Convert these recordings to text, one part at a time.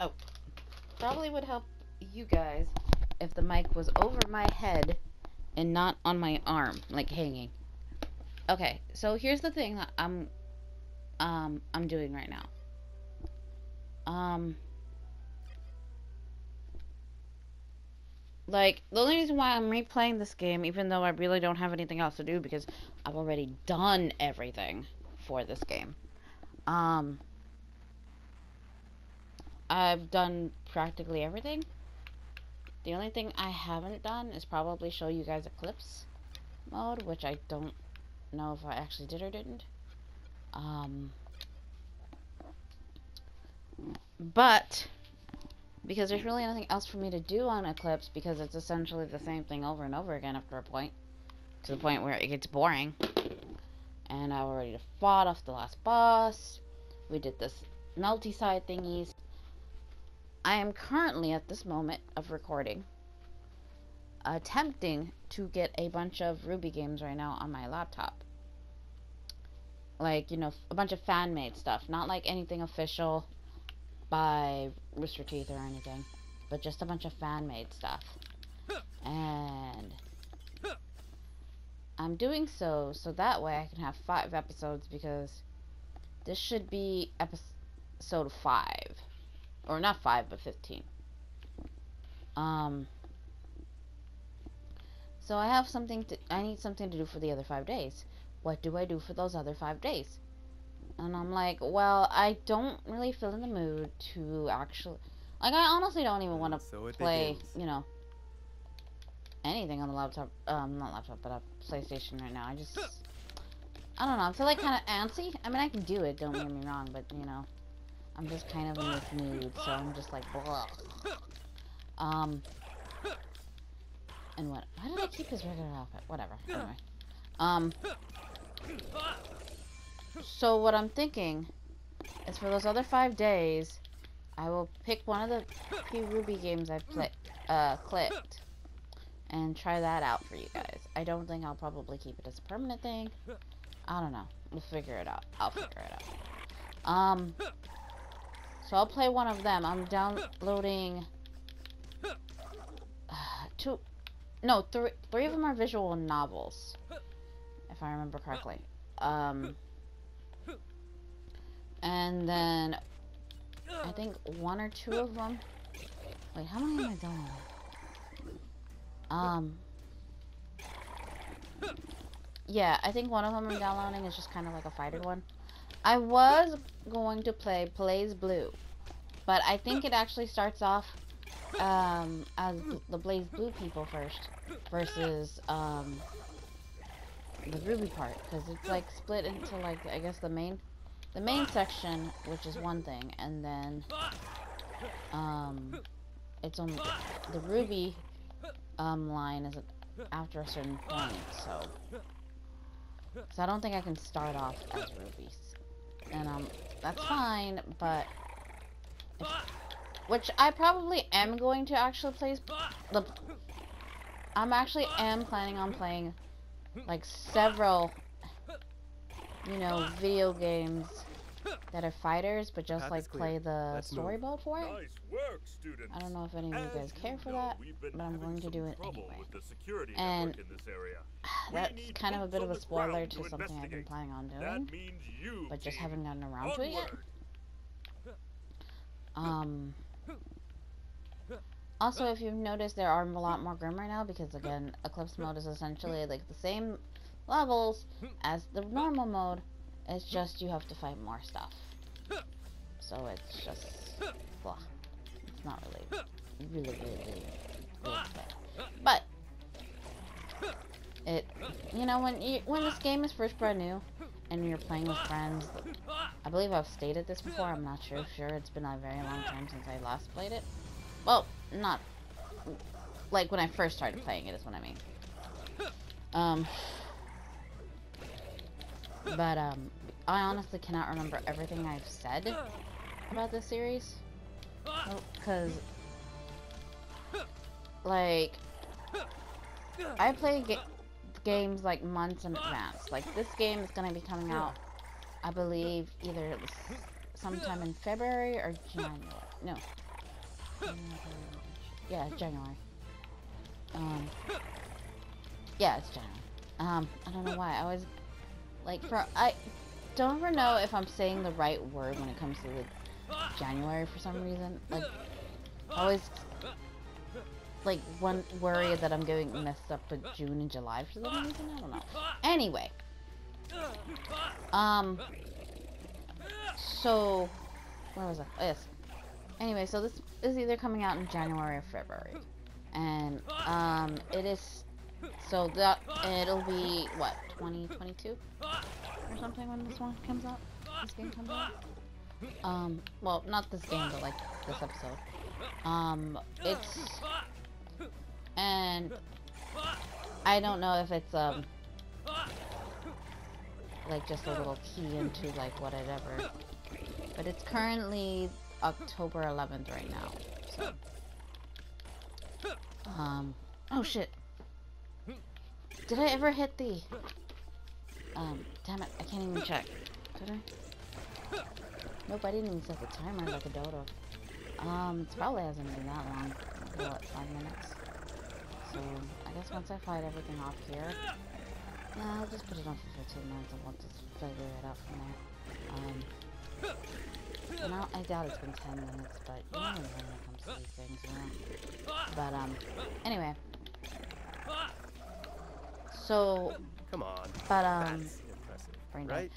Oh, probably would help you guys if the mic was over my head and not on my arm, like hanging. Okay, so here's the thing that I'm doing right now. Like, the only reason why I'm replaying this game, even though I really don't have anything else to do, because I've already done everything for this game. I've done practically everything. The only thing I haven't done is probably show you guys Eclipse mode, which I don't know if I actually did or didn't. But because there's really nothing else for me to do on Eclipse, because it's essentially the same thing over and over again after a point, to the point where it gets boring. And I already fought off the last boss. We did this melty side thingies. I am currently, at this moment of recording, attempting to get a bunch of RWBY games right now on my laptop. Like, you know, a bunch of fan-made stuff. Not like anything official by Rooster Teeth or anything, but just a bunch of fan-made stuff. And I'm doing so that way I can have 5 episodes, because this should be episode 5. Or not 5, but 15. So I have I need something to do for the other 5 days. What do I do for those other 5 days? And I'm like, well, I don't really feel in the mood to actually, like, I honestly don't even want to play, you know, anything on the laptop, not laptop, but a PlayStation right now. I don't know, I feel like kind of antsy. I mean, I can do it, don't get me wrong, but, you know, I'm just kind of in this mood, so I'm just like, blah. And what? Why did I keep his regular outfit? Whatever. Anyway. So what I'm thinking is for those other 5 days, I will pick one of the few RWBY games I've clicked and try that out for you guys. I don't think I'll probably keep it as a permanent thing. I don't know. We'll figure it out. I'll figure it out. So I'll play one of them. I'm downloading 3 of them are visual novels, if I remember correctly. And then I think 1 or 2 of them. Wait, how many am I downloading? Yeah, I think 1 of them I'm downloading is just kind of like a fighter one. I was going to play Blaze Blue, but I think it actually starts off as the Blaze Blue people first, versus the RWBY part, because it's like split into, like, I guess the main section, which is one thing, and then it's on the RWBY line is after a certain point, so I don't think I can start off as RWBYs. And that's fine, but which I probably am going to actually play I'm actually planning on playing like several, you know, video games that are fighters, but just like play the story mode for it. Nice work, students. I don't know if any of you guys care for that, but I'm going to do it anyway. And that's kind of a bit of a spoiler to something I've been planning on doing, but just haven't gotten around to it yet. Also, if you've noticed, there are a lot more Grimm right now, because again, Eclipse mode is essentially like the same levels as the normal mode. It's just you have to fight more stuff. So it's just blah. It's not really good. But it, you know, when this game is first brand new and you're playing with friends, I believe I've stated this before. I'm not sure. It's been a very long time since I last played it. Well, not like when I first started playing it is what I mean. But I honestly cannot remember everything I've said about this series, because like I play games like months in advance. Like this game is gonna be coming out, I believe, either sometime in February or January. No, Yeah, it's January. Yeah, it's January. I don't know why. I always, like, I don't ever know if I'm saying the right word when it comes to the January for some reason. Like, I always, like, worry that I'm getting messed up with June and July for some reason. I don't know. Anyway. So, where was I? Oh, yes. Anyway, so this is either coming out in January or February. And, it is, so that, it'll be, what, 2022? Or something when this one comes out? This game comes out? Well, not this game, but, like, this episode. It's, and I don't know if it's, like, just a little key into, like, whatever. But it's currently October 11th right now, so. Oh shit. Did I ever hit the, damn it, I can't even check. Did I? Nope, I didn't even set the timer like a dodo. It probably hasn't been that long. What, 5 minutes? So, I guess once I fight everything off here, yeah, I'll just put it on for 15 minutes and we'll just figure it out from there. No, I doubt it's been 10 minutes, but you never know when it comes to these things, you know? But, anyway. So, come on. But, That's impressive, right?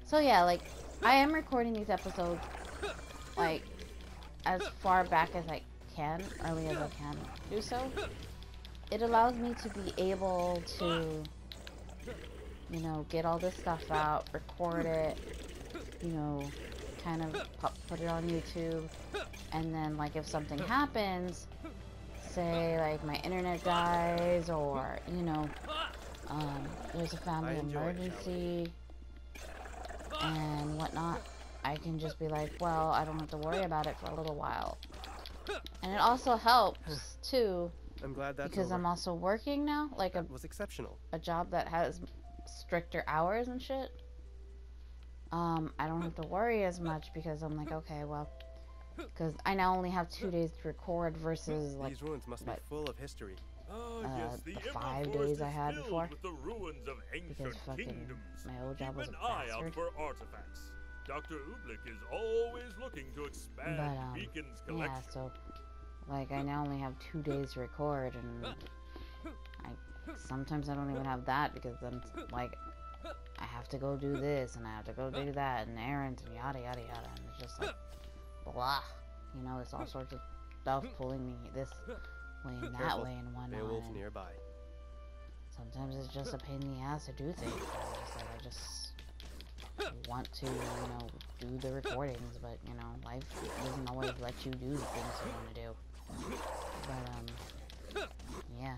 So yeah, like, I am recording these episodes, like, as far back as I can, early as I can do so. It allows me to be able to, you know, get all this stuff out, record it, you know, kind of put it on YouTube, and then, like, if something happens, say, like, my internet dies, or, you know, there's a family emergency, and whatnot, I can just be like, well, I don't have to worry about it for a little while. And it also helps, too, I'm glad that's because over. I'm also working now, like, that was exceptional. a job that has stricter hours and shit. I don't have to worry as much because I'm like, okay, well, because I now only have 2 days to record versus, like, these ruins must be full of history. Yes, the 5 days I had before. With the ruins of ancient Because fucking kingdoms. my old job was Keep a an eye out bastard. for artifacts. Dr. Ooblik is always looking to expand But, Beacon's yeah, collection. so, like, I now only have 2 days to record, and sometimes I don't even have that, because then, like, I have to go do this, and I have to go do that, and errands, and yada yada yada, and it's just like, blah, you know, it's all sorts of stuff pulling me this way and that Careful. way and whatnot, Beowulf and nearby. sometimes it's just a pain in the ass to do things, I just want to, you know, do the recordings, but, you know, life doesn't always let you do the things you want to do, but, yeah,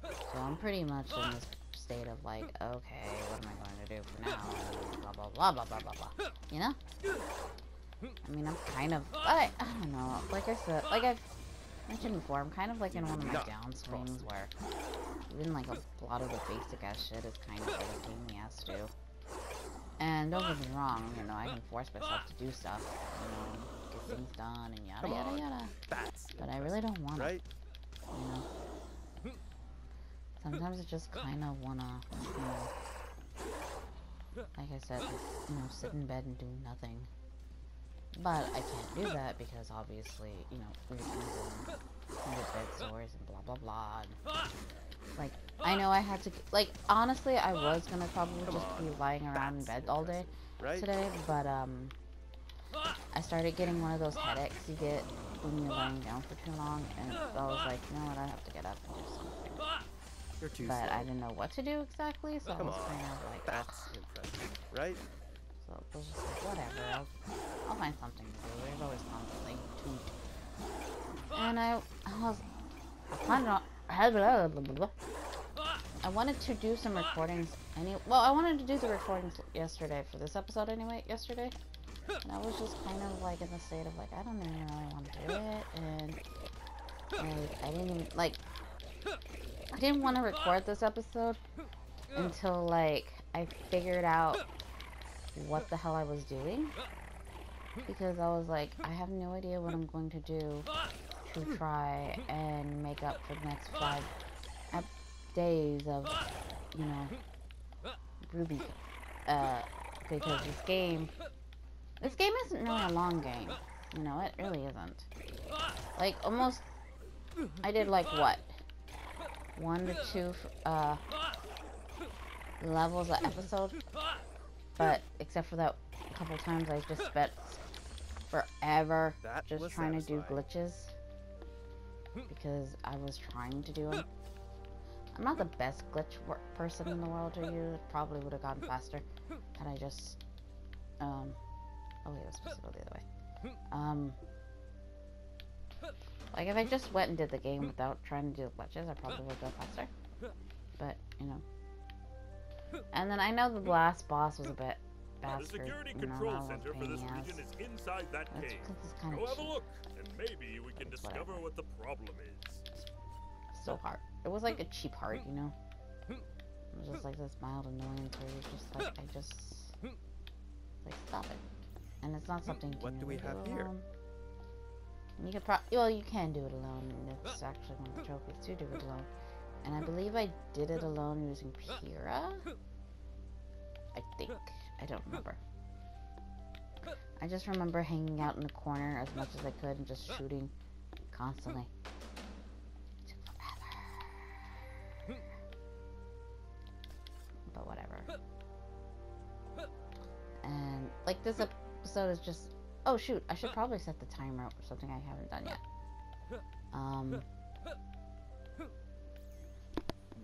so I'm pretty much in this state of, like, okay, what am I going to do for now, blah, blah, blah, blah, blah, blah, blah, you know? I mean, I'm kind of, I don't know, like I said, like I've mentioned before, I'm kind of like in one of my downswings where even, like, a lot of the basic ass shit is kind of like a pain in the ass to do. And don't get me wrong, you know, I can force myself to do stuff, you know, get things done and yada yada yada. But I really don't want to, right? you know. Sometimes I just kind of want to, you know, like I said, just, you know, sit in bed and do nothing. But I can't do that because obviously, you know, reasons and get bed sores and blah blah blah. And, like, I know I had to, like, honestly, I was gonna probably just be lying around in bed all day today, but I started getting one of those headaches you get when you're lying down for too long, and so I was like, you know what, I have to get up and do something. You're too But slow. I didn't know what to do exactly, so I was kind of like, That's impressive, right? so I was just like, whatever, I'll find something to do. There's always something to do. And I wanted to do some recordings I wanted to do the recordings yesterday for this episode anyway, yesterday. And I was just kind of like in the state of like, I don't even really want to do it, and like, I didn't even, like, I didn't want to record this episode until, like, I figured out what the hell I was doing. because I was like, I have no idea what I'm going to do to try and make up for the next 5 days of, you know, Ruby. Because this game isn't really a long game. You know, it really isn't. Like, almost, I did like, what? 1 to 2, levels an episode. But, except for that couple times I just spent forever just trying to do glitches. Because I was trying to do them. I'm not the best glitch person in the world to use. It probably would have gone faster had I just, oh wait, it was supposed to go the other way. Like if I just went and did the game without trying to do glitches, I probably would go faster. But, you know. And then I know the last boss was a bit bastard. The security You know, control that was center for this pain in the region ass. is inside that That's cave. because it's kind Go of have a cheap. look, and maybe we can discover what the problem is. So hard. It was like a cheap heart, you know? It was just like this mild annoyance where you're just like, like, stop it. And it's not something you can What do we really have do here? alone. You could well, you can do it alone, and it's actually one of the trophies to do it alone. And I believe I did it alone using Pyrrha? I think. I don't remember. I just remember hanging out in the corner as much as I could and just shooting constantly. It took forever. But whatever. And, like, this episode is just... Oh, shoot. I should probably set the timer or something I haven't done yet.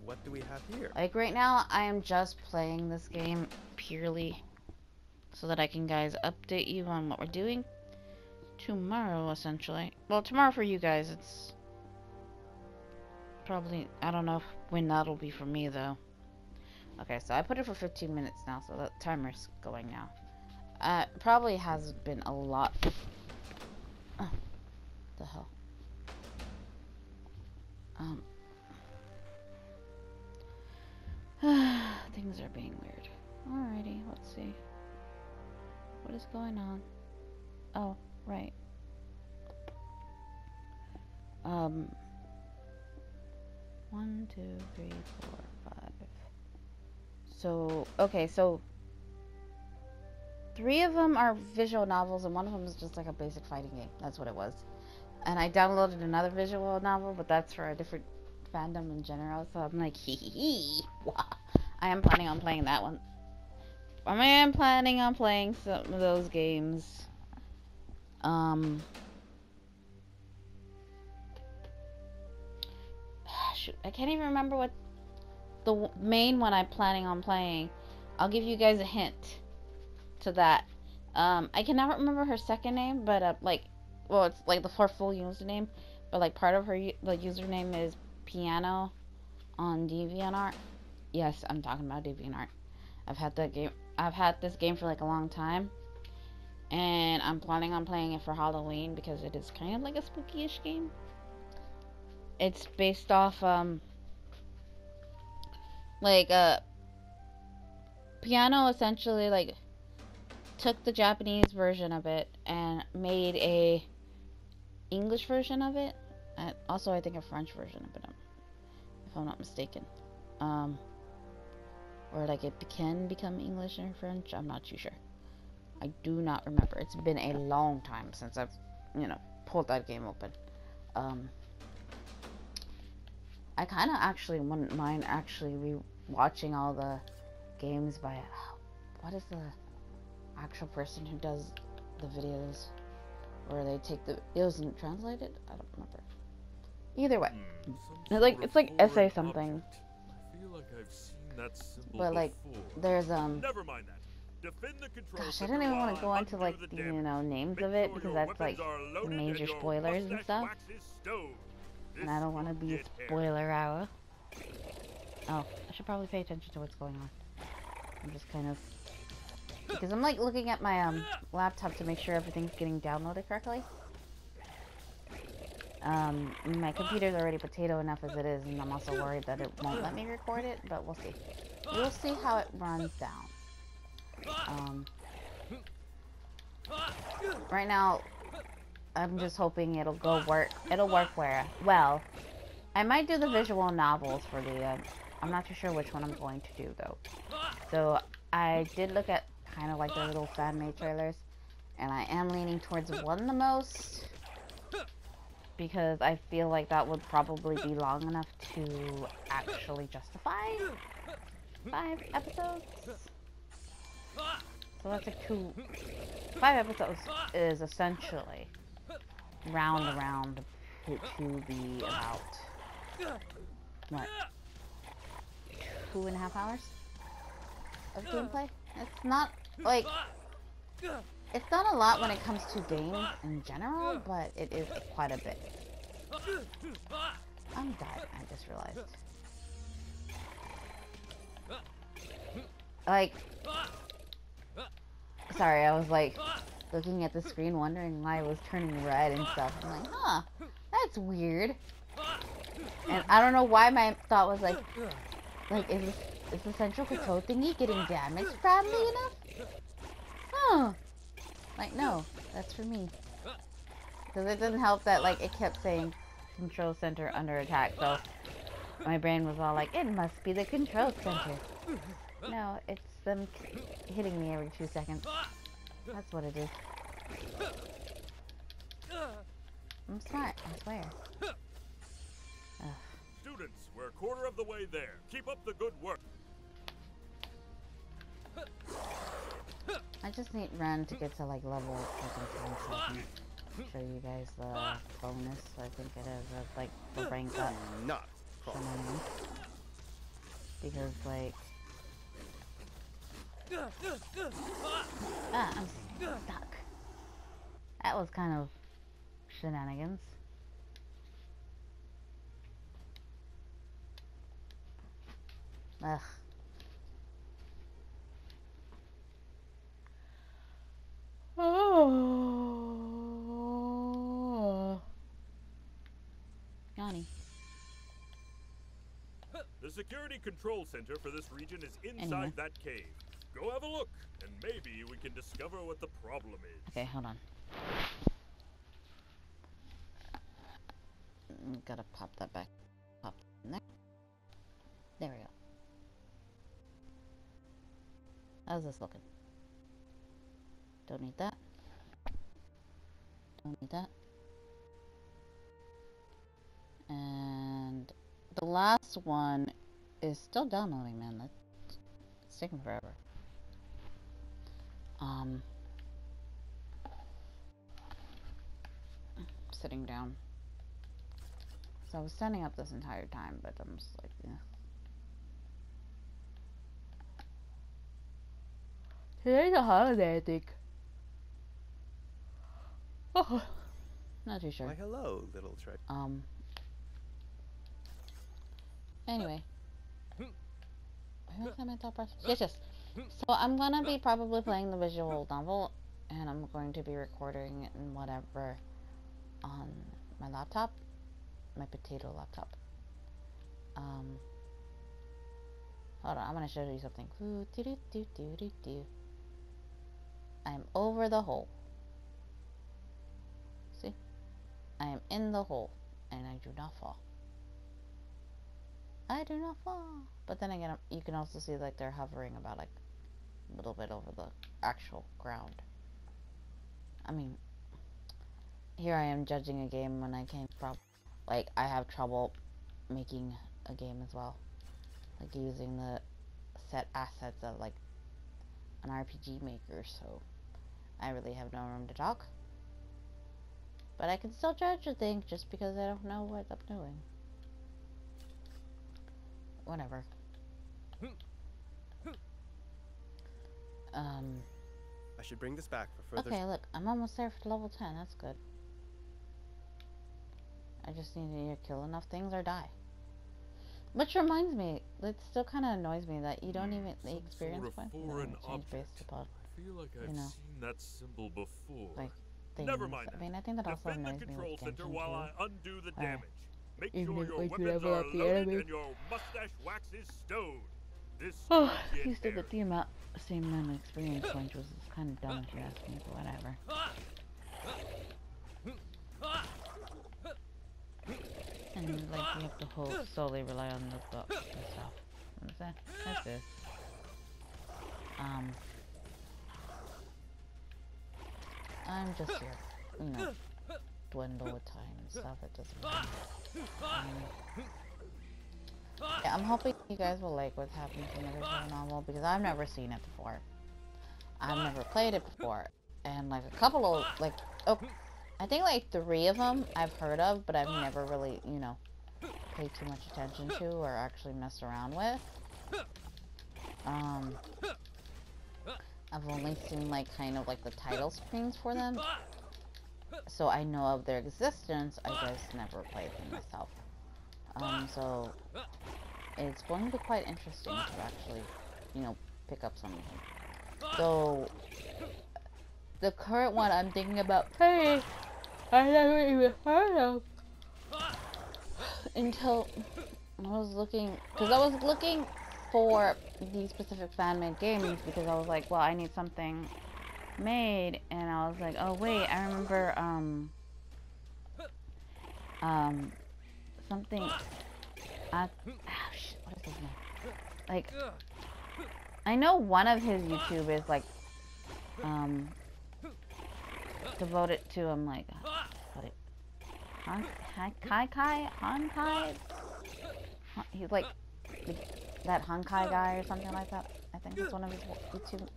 What do we have here? Like, right now, I am just playing this game purely so that I can, guys, update you on what we're doing tomorrow, essentially. Well, tomorrow for you guys, it's probably... I don't know when that'll be for me, though. Okay, so I put it for 15 minutes now, so the timer's going now. Probably has been a lot. Oh, the hell. Things are being weird. Alrighty, let's see. What is going on? Oh, right. 1, 2, 3, 4, 5. So, okay, so 3 of them are visual novels, and 1 of them is just like a basic fighting game. That's what it was. And I downloaded another visual novel, but that's for a different fandom in general. So I'm like, hee hee hee. I am planning on playing that one. I am planning on playing some of those games. Shoot, I can't even remember what the main one I'm planning on playing. I'll give you guys a hint to that. I can never remember her second name, but like, well, it's like her full username, but like part of her username is piano on DeviantArt. Yes, I'm talking about DeviantArt. I've had this game for like a long time, and I'm planning on playing it for Halloween because it is kind of like a spooky-ish game. It's based off like piano essentially like took the Japanese version of it and made a English version of it. Also, I think a French version of it, if I'm not mistaken. Or like it can become English or French. I'm not too sure. I do not remember. It's been a long time since I've, you know, pulled that game open. I kind of actually wouldn't mind actually re-watching all the games by, what is the actual person who does the videos where they take the videos and translate it? I don't remember. Either way, it's like essay something. I feel like I've seen that symbol but like before. there's Never mind that. Defend the control gosh, I don't even want to go into like the, you know, names of it because that's like major spoilers and stuff. And I don't want to be a spoiler hour. Oh, I should probably pay attention to what's going on. I'm just kind of... Because I'm like looking at my laptop to make sure everything's getting downloaded correctly. My computer's already potato enough as it is, and I'm also worried that it won't let me record it, but we'll see. We'll see how it runs down. right now, I'm just hoping it'll work. It'll work well. I might do the visual novels for the, I'm not too sure which one I'm going to do, though. So, I did look at kind of like the little fan-made trailers, and I am leaning towards one the most, because I feel like that would probably be long enough to actually justify 5 episodes. So that's like 5 episodes is essentially round around to be about, what, 2.5 hours of gameplay? It's not, like, it's not a lot when it comes to games in general, but it is quite a bit. I'm dead, I just realized. Like, sorry, I was like looking at the screen wondering why it was turning red and stuff. I'm like, huh, that's weird. And I don't know why my thought was like, is the central control thingy getting damaged badly enough? Huh. Like, no, that's for me. Because it doesn't help that, like, it kept saying control center under attack, so my brain was all like, it must be the control center. No, it's them hitting me every 2 seconds. That's what it is. I'm smart, I swear. Ugh. Students, we're a quarter of the way there. Keep up the good work. I just need Ren to get to like level freaking 10 so I can show you guys the bonus. I think it is like the rank up Not. for my name. Because like I'm stuck. That was kind of shenanigans. Ugh. Oh. Yanni. The security control center for this region is inside Anyway. that cave. Go have a look, and maybe we can discover what the problem is. Okay, hold on. Gotta pop that back. Pop that in there. There we go. How's this looking? Don't need that. Don't need that. And the last one is still downloading, man. It's taking forever. Sitting down. So I was standing up this entire time, but I'm just like, yeah. Today's a holiday, I think. Oh, not too sure. Why, hello, little trick. Anyway. Who was my top person? Yes. So I'm gonna be probably playing the visual novel, and I'm going to be recording it and whatever on my laptop, my potato laptop. Hold on, I'm gonna show you something. I'm over the hole. See? I am in the hole, and I do not fall. I do not fall. But then again, you can also see like they're hovering about like a little bit over the actual ground. I mean, here I am judging a game when I can't like I have trouble making a game as well, like using the set assets of like an RPG maker, so I really have no room to talk. But I can still judge a thing just because I don't know what I'm doing. Whatever. I should bring this back for further. Okay, look, I'm almost there for level 10. That's good. I just need to either kill enough things or die. Which reminds me, it still kind of annoys me that you don't even the experience point. Foreign object. Based upon, I feel like I've seen that symbol before. like things. Never mind. I mean, I think that also Defend the annoys me control with center Genshin while too. I undo the damage. Make Even sure if your I do weapons level are up the loaded enemy. and your mustache wax is stowed. This Oh, could get you still hairy. get the same amount of experience points, which is kind of dumb if you ask me, but whatever. And like you have to solely rely on the stuff. What is that? That's this. I'm just here, you know, dwindle with time and stuff. It doesn't matter. Yeah, I'm hoping you guys will like what's happening to another visual novel because I've never seen it before. I've never played it before, and like a couple of I think like 3 of them I've heard of, but I've never really, you know, paid too much attention to or actually messed around with. I've only seen like kind of like the title screens for them, so I know of their existence. I just never played them myself. So it's going to be quite interesting to actually, you know, pick up some of them. So the current one I'm thinking about playing, I never even heard of until I was looking, because I was looking for these specific fan-made games because I was like, well, I need something made, and I was like, oh wait, I remember something what is his name? Like, I know one of his YouTube is like devoted to like what it Hankai. He's like that Hankai guy or something like that. I think that's one of his YouTube.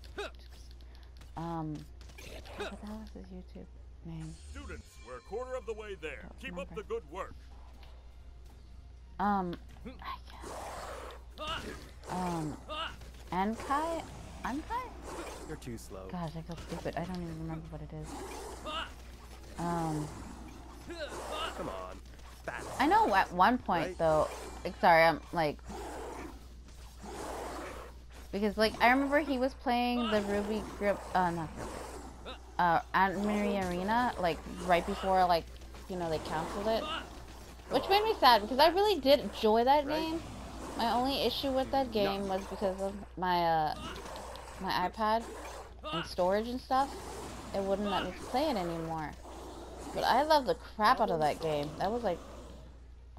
What the hell is his YouTube name? Students, we're a quarter of the way there. Keep up the good work. Ankai? You're too slow. Gosh, I feel stupid. I don't even remember what it is. Come on. Fast. I know at one point, Right? though, like, sorry, I'm like, because like, I remember he was playing the Anime Arena, like, right before, like, you know, they canceled it. Which made me sad, because I really did enjoy that game. My only issue with that game was because of my, my iPad and storage and stuff. It wouldn't let me play it anymore. But I love the crap out of that game. That was, like,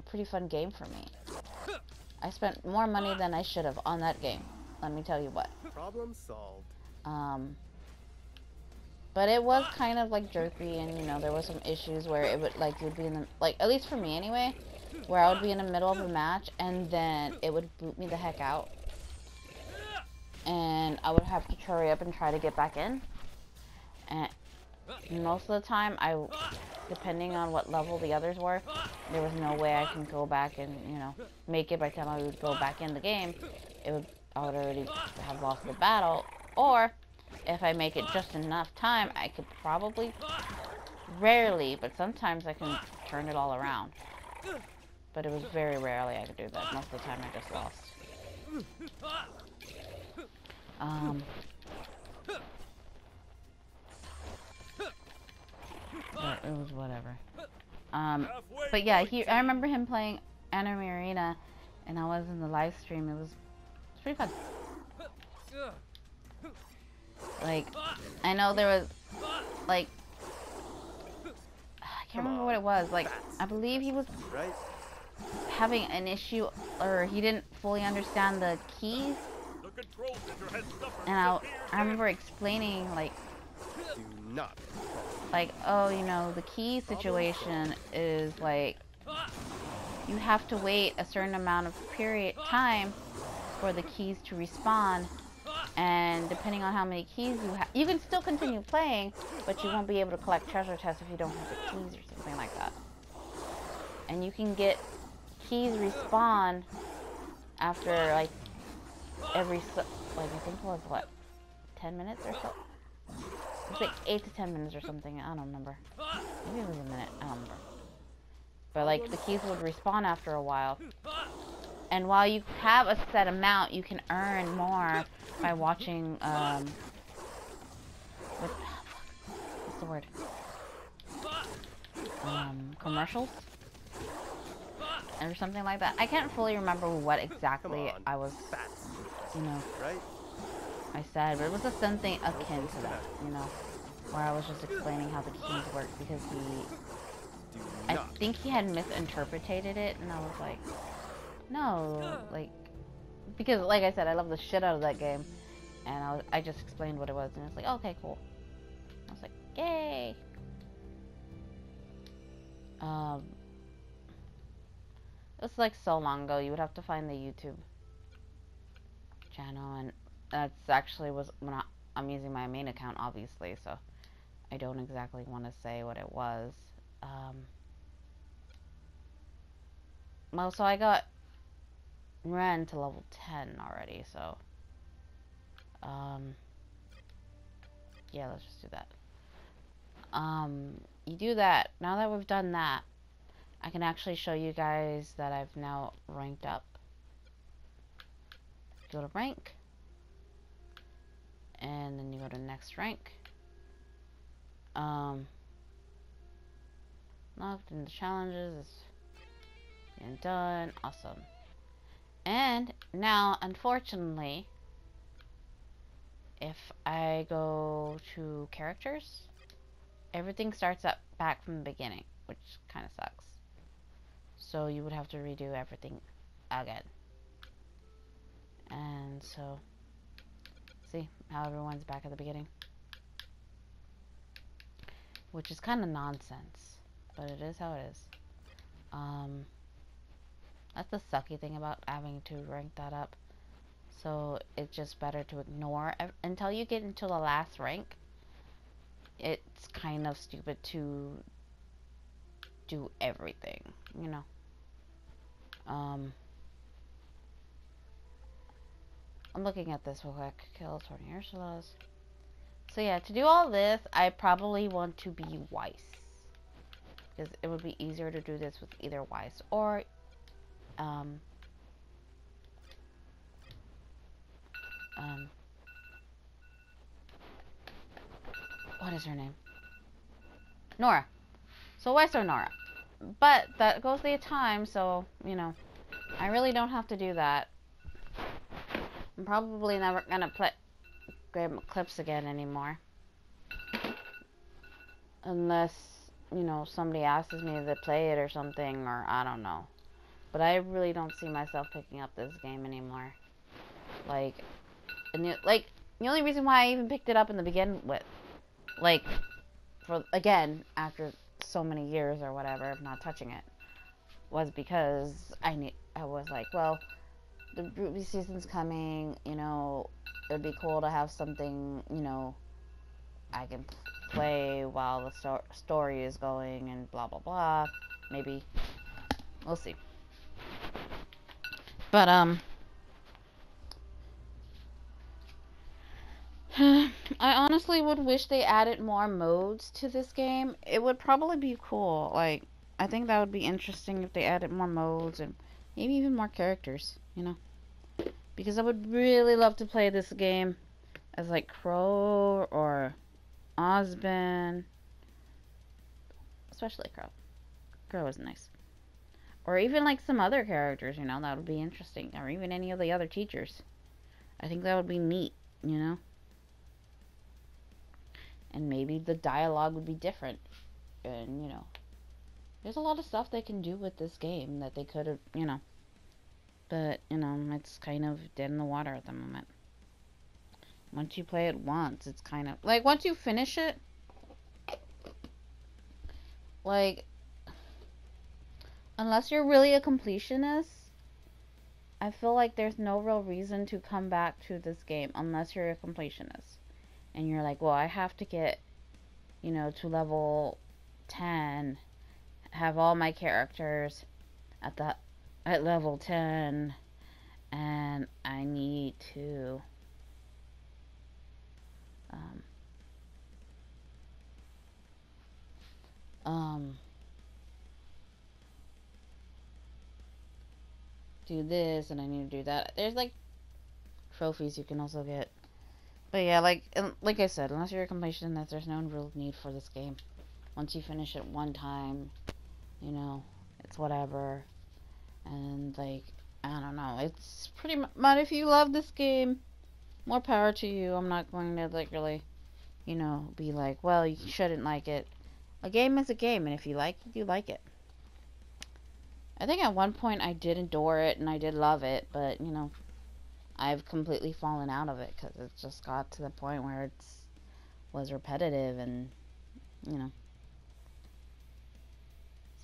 a pretty fun game for me. I spent more money than I should have on that game. Let me tell you what. Problem solved. But it was kind of like jerky, and you know, there were some issues where it would like, you'd be in the, like, at least for me anyway, where I would be in the middle of a match and then it would boot me the heck out, and I would have to hurry up and try to get back in. And most of the time, depending on what level the others were, there was no way I can go back and, you know, make it. By the time I would go back in the game, I would already have lost the battle. Or if I make it just enough time, I could probably, rarely, but sometimes I can turn it all around. But it was very rarely I could do that. Most of the time I just lost. But it was whatever. But yeah, I remember him playing Anime Arena, and I was in the live stream. It was pretty fun. Like, I know there was, like, I can't remember what it was. Like, I believe he was having an issue, or he didn't fully understand the keys. And I remember explaining, like, oh, you know, the key situation is, like, you have to wait a certain amount of time for the keys to respawn. And depending on how many keys you have, you can still continue playing, but you won't be able to collect treasure chests if you don't have the keys or something like that. And you can get keys respawn after, like, every, like, I think it was, what, 10 minutes or so? It's like 8 to 10 minutes or something, I don't remember. Maybe it was a minute, I don't remember. But, like, the keys would respawn after a while. And while you have a set amount, you can earn more by watching, what's the word? Commercials? Or something like that. I can't fully remember what exactly I was, you know, I said, but it was something akin to that, you know? where I was just explaining how the keys work because Do I not. think he had misinterpreted it, and I was like, no, like, because like I said, I love the shit out of that game, and I just explained what it was, and it's like, okay, cool. I was like, yay. It's like so long ago. You would have to find the YouTube channel, and that's actually was when I'm using my main account, obviously, so I don't exactly want to say what it was. Well, so I ran to level 10 already, so yeah, let's just do that. You do that. Now that we've done that, I can actually show you guys that I've now ranked up. Go to rank, and then you go to next rank. Locked in the challenges is being done. Awesome. And now, unfortunately, if I go to characters, everything starts up back from the beginning, which kind of sucks. So you would have to redo everything again. And so, see how everyone's back at the beginning? Which is kind of nonsense, but it is how it is. That's the sucky thing about having to rank that up. So it's just better to ignore until you get into the last rank. It's kind of stupid to do everything, you know. I'm looking at this real quick. Kill Tiniestofchibis. So yeah, to do all this, I probably want to be Weiss, because it would be easier to do this with either Weiss or what is her name? Nora. So Weiss or Nora. But that goes the time, so, you know, I really don't have to do that. I'm probably never gonna play GrimmEclipse again anymore. Unless, you know, somebody asks me to play it or something, or I don't know. But I really don't see myself picking up this game anymore. Like, the only reason why I even picked it up in the begin with, like, for, again, after so many years or whatever of not touching it, was because I was like, well, the RWBY season's coming, you know, it would be cool to have something, you know, I can play while the story is going and blah blah blah. Maybe we'll see. But I honestly would wish they added more modes to this game. It would probably be cool. Like, I think that would be interesting if they added more modes and maybe even more characters, you know? Because I would really love to play this game as like Crow or Osben. Especially Crow. Crow is nice. Or even like some other characters, you know, that would be interesting. Or even any of the other teachers. I think that would be neat, you know? And maybe the dialogue would be different. And, you know, there's a lot of stuff they can do with this game that they could have, you know. But, you know, it's kind of dead in the water at the moment. Once you play it once, it's kind of, like, once you finish it, like, unless you're really a completionist, I feel like there's no real reason to come back to this game unless you're a completionist. And you're like, well, I have to get, you know, to level 10, have all my characters at level 10, and I need to do this, and I need to do that. There's like trophies you can also get. But yeah, like I said, unless you're a completionist, there's no real need for this game. Once you finish it one time, you know, it's whatever. And like, I don't know, it's pretty much, but if you love this game, more power to you. I'm not going to like really you know, be like, well, you shouldn't like it. A game is a game, and if you like it, you like it. I think at one point I did adore it, and I did love it, but, you know, I've completely fallen out of it, because it just got to the point where it was repetitive, and, you know,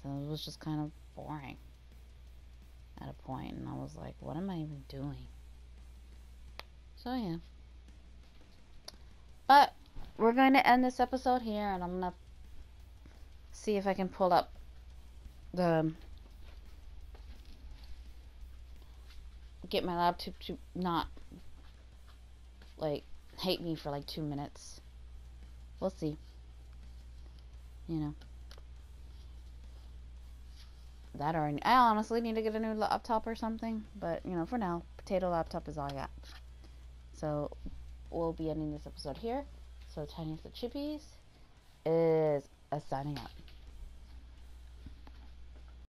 so it was just kind of boring at a point, and I was like, what am I even doing? So, yeah. But we're going to end this episode here, and I'm going to see if I can pull up the... get my laptop to not, like, hate me for, like, 2 minutes. We'll see. You know. That or I honestly need to get a new laptop or something. But, you know, for now, potato laptop is all I got. So, we'll be ending this episode here. So, Tiniestofchibis is signing up.